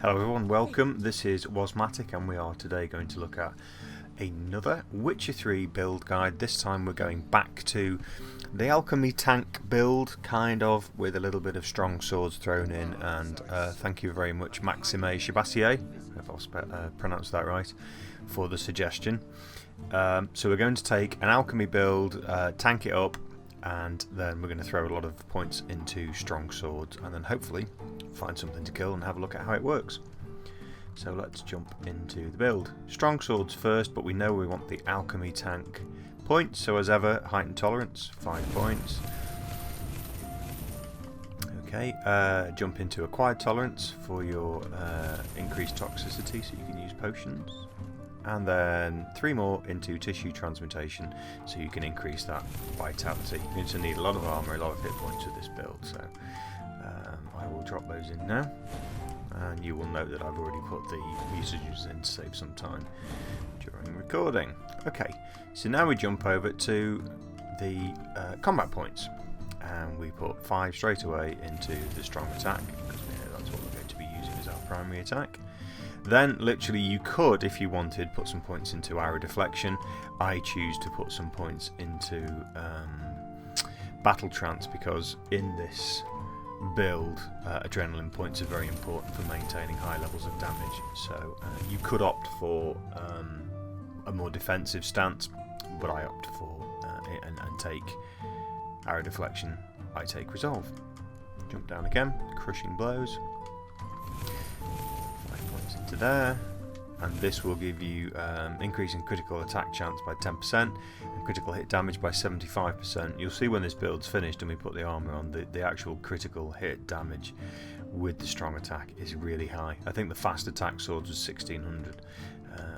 Hello everyone, welcome. This is Wasmatic and we are today going to look at another Witcher 3 build guide. This time we're going back to the Alchemy tank build, kind of, with a little bit of strong swords thrown in, and thank you very much Maxime Chabassier, if I've pronounced that right, for the suggestion. So we're going to take an Alchemy build, tank it up, and then we're going to throw a lot of points into strong swords and then hopefully find something to kill and have a look at how it works. So let's jump into the build. Strong swords first, but we know we want the Alchemy tank points, so as ever, heightened tolerance, 5 points. Okay, jump into acquired tolerance for your increased toxicity, so you can use potions. And then 3 more into tissue transmutation, so you can increase that vitality. You're going to need a lot of armour, a lot of hit points with this build, so I will drop those in now. And you will note that I've already put the usages in to save some time during recording. Okay, so now we jump over to the combat points, and we put 5 straight away into the strong attack, because we know that's what we're going to be using as our primary attack. Then, literally, you could, if you wanted, put some points into arrow deflection. I choose to put some points into battle trance, because in this build, adrenaline points are very important for maintaining high levels of damage. So you could opt for a more defensive stance, but I opt for and take arrow deflection. I take resolve. Jump down again, crushing blows. Into there, and this will give you increase in critical attack chance by 10% and critical hit damage by 75%. You'll see when this build's finished and we put the armour on, the actual critical hit damage with the strong attack is really high. I think the fast attack swords was 1600.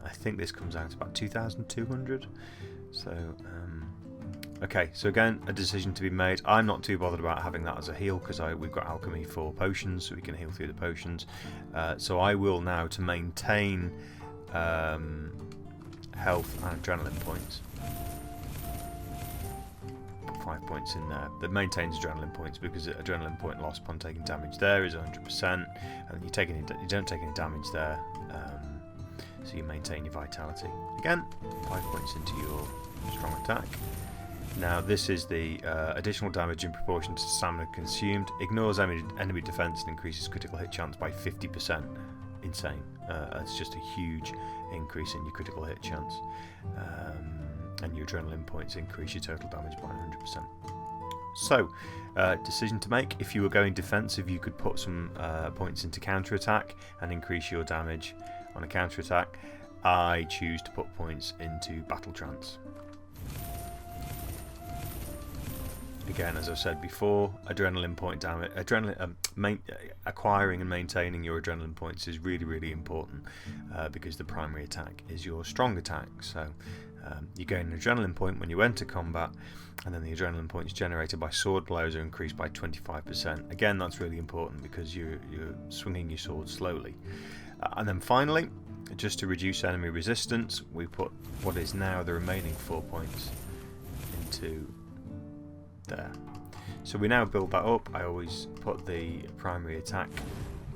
I think this comes out to about 2200. So okay, so again, a decision to be made. I'm not too bothered about having that as a heal, because we've got Alchemy for potions, so we can heal through the potions. So I will now, to maintain health and adrenaline points, put 5 points in there. That maintains adrenaline points, because adrenaline point loss upon taking damage there is 100%, and you don't take any damage there, so you maintain your vitality. Again, 5 points into your strong attack. Now this is the additional damage in proportion to stamina consumed. Ignores enemy defense and increases critical hit chance by 50%. Insane. It's just a huge increase in your critical hit chance. And your adrenaline points increase your total damage by 100%. So, decision to make. If you were going defensive, you could put some points into counter-attack and increase your damage on a counter-attack. I choose to put points into battle trance. Again, as I've said before, adrenaline point damage, acquiring and maintaining your adrenaline points is really, really important, because the primary attack is your strong attack. So you gain an adrenaline point when you enter combat, and then the adrenaline points generated by sword blows are increased by 25%. Again, that's really important because you're swinging your sword slowly. And then finally, just to reduce enemy resistance, we put what is now the remaining 4 points into there. So we now build that up. I always put the primary attack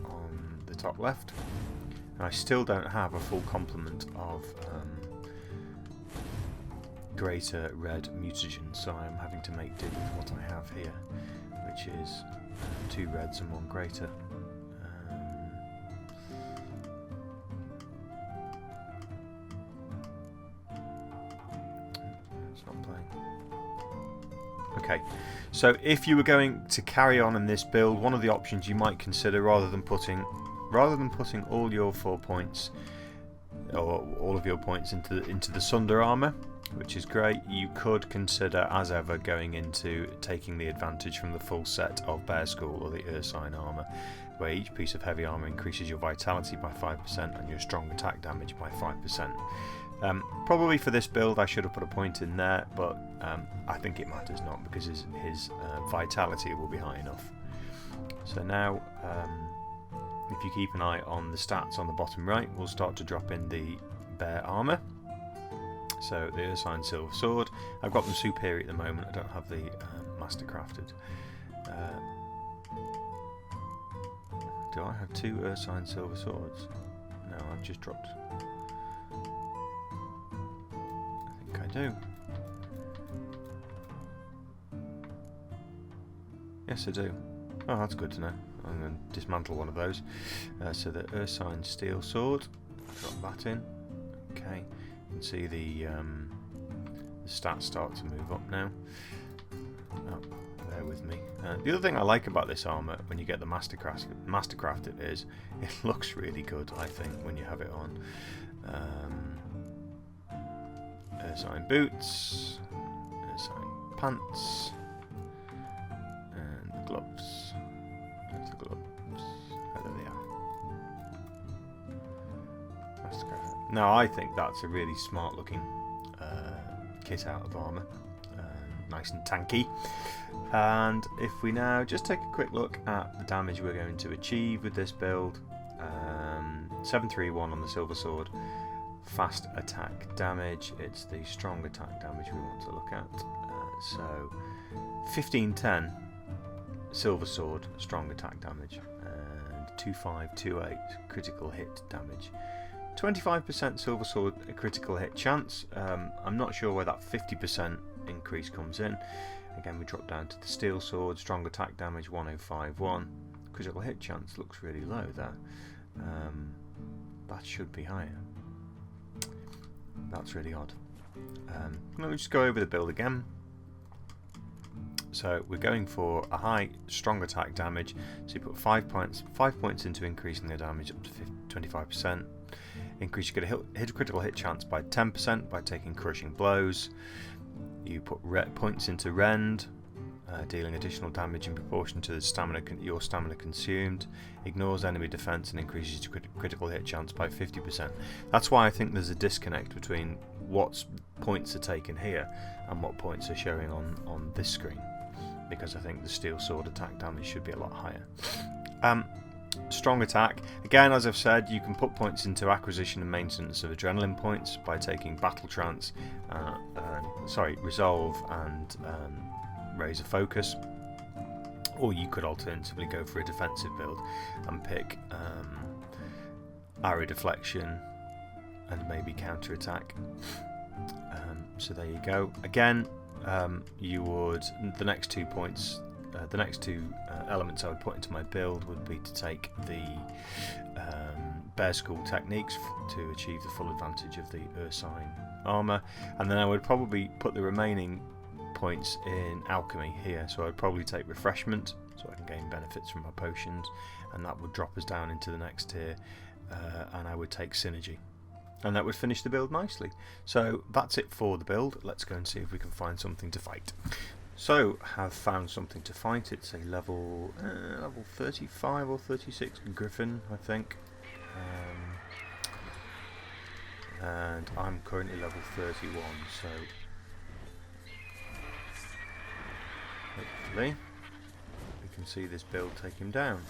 on the top left, and I still don't have a full complement of greater red mutagens, so I'm having to make do with what I have here, which is 2 reds and 1 greater. It's not playing. Okay, so if you were going to carry on in this build, one of the options you might consider, rather than putting all your 4 points or all of your points into the Sunder armour, which is great, you could consider, as ever, going into taking the advantage from the full set of Bear Skull or the Ursine armour, where each piece of heavy armour increases your vitality by 5% and your strong attack damage by 5%. Probably for this build I should have put a point in there, but I think it matters not, because his vitality will be high enough. So now, if you keep an eye on the stats on the bottom right, we'll start to drop in the bear armour. So the Ursine Silver Sword, I've got them superior at the moment, I don't have the Master Crafted. Do I have 2 Ursine silver swords? No, I've just dropped. I think I do. Yes, I do. Oh, that's good to know. I'm going to dismantle one of those. So the Ursine steel sword. Drop that in. Okay. You can see the stats start to move up now. Oh, bear with me. The other thing I like about this armour, when you get the Mastercraft is, it looks really good, I think, when you have it on. Ursine boots, Ursine pants, and the gloves. There's the gloves. Oh, there they are. Mastercraft. Now, I think that's a really smart looking kit out of armour. Nice and tanky. And if we now just take a quick look at the damage we're going to achieve with this build, 731 on the silver sword, fast attack damage, it's the strong attack damage we want to look at, so 1510 silver sword strong attack damage, and 2528 critical hit damage. 25% silver sword critical hit chance. I'm not sure where that 50% increase comes in. Again, we drop down to the steel sword, strong attack damage 1051. Critical hit chance looks really low there. That should be higher. That's really odd. Let me just go over the build again. So we're going for a high strong attack damage. So you put 5 points into increasing the damage up to 25%. Increase your critical hit chance by 10% by taking crushing blows. You put points into rend, dealing additional damage in proportion to the your stamina consumed. Ignores enemy defense and increases your critical hit chance by 50%. That's why I think there's a disconnect between what points are taken here and what points are showing on this screen, because I think the steel sword attack damage should be a lot higher. Strong attack, again, as I've said, you can put points into acquisition and maintenance of adrenaline points by taking battle trance, resolve and razor focus, or you could alternatively go for a defensive build and pick arrow deflection and maybe counter attack. So there you go. Again, you would, the next 2 points, the next two elements I would put into my build would be to take the Bear School techniques to achieve the full advantage of the Ursine armour, and then I would probably put the remaining points in Alchemy here. So I would probably take Refreshment so I can gain benefits from my potions, and that would drop us down into the next tier, and I would take Synergy, and that would finish the build nicely. So that's it for the build. Let's go and see if we can find something to fight. So, have found something to fight. It's a level 35 or 36 Griffin, I think. And I'm currently level 31, so hopefully we can see this build take him down.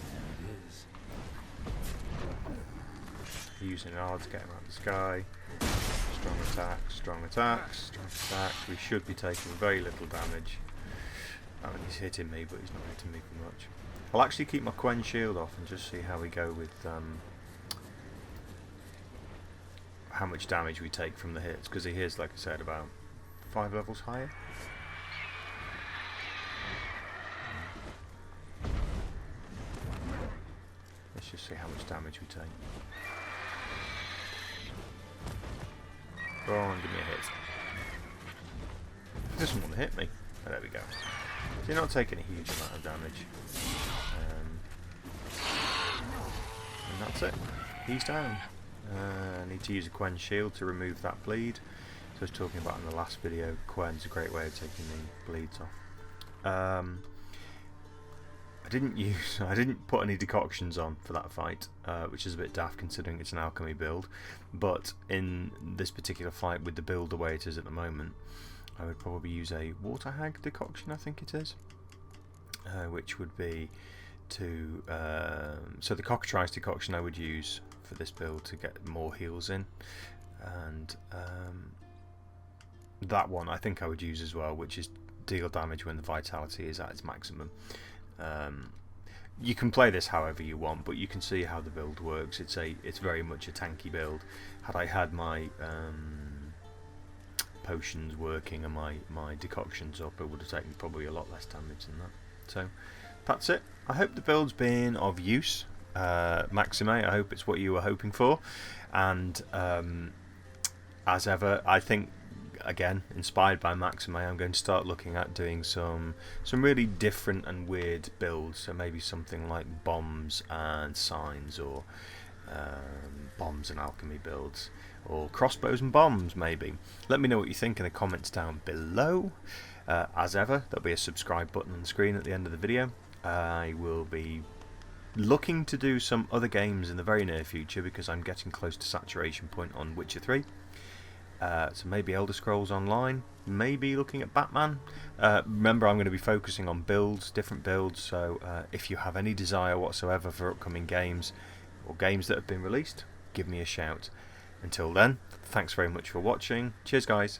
Using R to get him out of the sky. Strong attack, strong attack, strong attack. We should be taking very little damage. I mean, he's hitting me, but he's not hitting me for much. I'll actually keep my Quen shield off and just see how we go with how much damage we take from the hits, because he is, like I said, about 5 levels higher. Let's just see how much damage we take. Go on, give me a hit. He doesn't want to hit me. Oh, there we go. So you're not taking a huge amount of damage. And that's it. He's down. I need to use a Quen shield to remove that bleed. So I was talking about in the last video, Quen's a great way of taking the bleeds off. I didn't put any decoctions on for that fight, which is a bit daft considering it's an alchemy build. But in this particular fight, with the build the way it is at the moment, I would probably use a water hag decoction, I think it is, which would be to so the cockatrice decoction I would use for this build to get more heals in, and that one I think I would use as well, which is deal damage when the vitality is at its maximum. you can play this however you want, but you can see how the build works. It's very much a tanky build. Had I had my potions working and my decoctions up, it would have taken probably a lot less damage than that. So that's it. I hope the build's been of use, Maxime. I hope it's what you were hoping for, and as ever, I think, again, inspired by Maxime, I'm going to start looking at doing some really different and weird builds. So maybe something like bombs and signs, or bombs and alchemy builds, or crossbows and bombs maybe. Let me know what you think in the comments down below. As ever, there'll be a subscribe button on the screen at the end of the video. I will be looking to do some other games in the very near future, because I'm getting close to saturation point on Witcher 3. So maybe Elder Scrolls Online, maybe looking at Batman. Remember, I'm going to be focusing on builds, different builds, so if you have any desire whatsoever for upcoming games, or games that have been released, give me a shout. Until then, thanks very much for watching. Cheers guys.